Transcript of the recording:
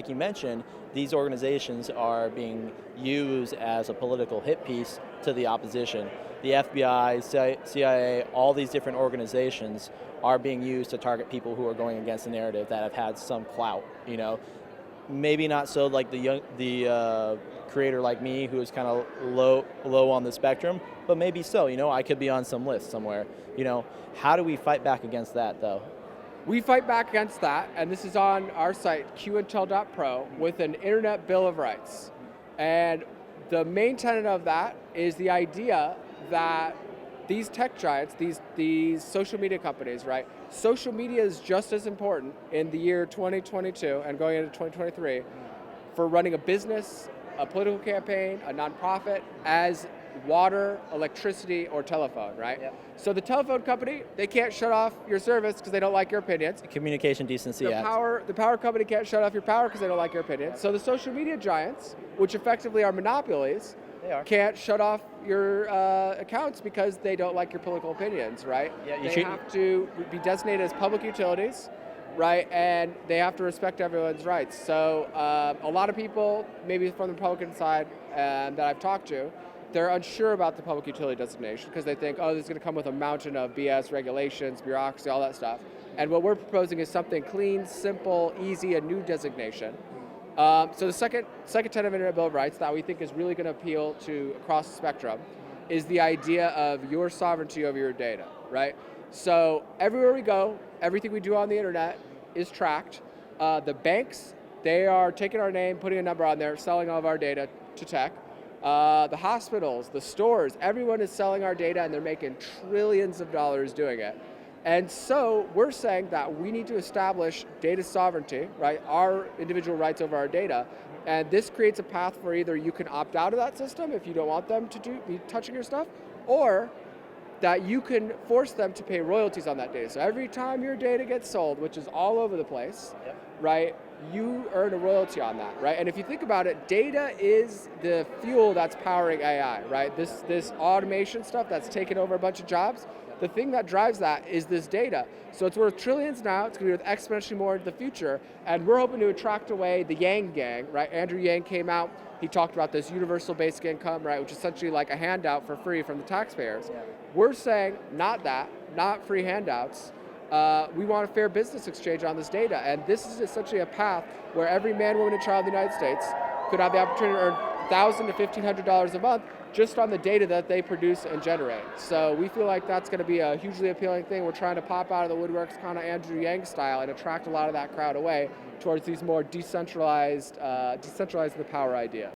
Like you mentioned, these organizations are being used as a political hit piece to the opposition. The FBI, CIA, all these different organizations are being used to target people who are going against the narrative that have had some clout. Maybe not so like the creator like me who is kind of low on the spectrum, but maybe so. I could be on some list somewhere. How do we fight back against that though? We fight back against that, and this is on our site, qintel.pro, with an Internet Bill of Rights. And the main tenet of that is the idea that these tech giants, these social media companies, right? Social media is just as important in the year 2022 and going into 2023 for running a business, a political campaign, a nonprofit, as water, electricity, or telephone, right? Yep. So the telephone company, they can't shut off your service because they don't like your opinions. Communication Decency The Act. power company can't shut off your power because they don't like your opinions. So the social media giants, which effectively are monopolies, can't shut off your accounts because they don't like your political opinions, right? Yeah, they have to be designated as public utilities, right? And they have to respect everyone's rights. So a lot of people, maybe from the Republican side that I've talked to, they're unsure about the public utility designation because they think, oh, this is going to come with a mountain of BS, regulations, bureaucracy, all that stuff. And what we're proposing is something clean, simple, easy, a new designation. So the second tenet of Internet Bill of Rights that we think is really going to appeal to across the spectrum is the idea of your sovereignty over your data, right? So everywhere we go, everything we do on the internet is tracked. The banks, they are taking our name, putting a number on there, selling all of our data to tech. The hospitals, the stores, everyone is selling our data and they're making trillions of dollars doing it. And so we're saying that we need to establish data sovereignty, right? Our individual rights over our data. And this creates a path for either you can opt out of that system if you don't want them to be touching your stuff, or that you can force them to pay royalties on that data. So every time your data gets sold, which is all over the place, right, you earn a royalty on that, right? And if you think about it, data is the fuel that's powering AI, right? This automation stuff that's taken over a bunch of jobs, the thing that drives that is this data. So it's worth trillions now, it's gonna be worth exponentially more into the future, and we're hoping to attract away the Yang gang, right? Andrew Yang came out, he talked about this universal basic income, right, which is essentially like a handout for free from the taxpayers. Yeah. We're saying not that, not free handouts. We want a fair business exchange on this data, and this is essentially a path where every man, woman, and child in the United States could have the opportunity to earn $1,000 to $1,500 a month just on the data that they produce and generate. So we feel like that's going to be a hugely appealing thing. We're trying to pop out of the woodworks kind of Andrew Yang style and attract a lot of that crowd away towards these more decentralized the power idea.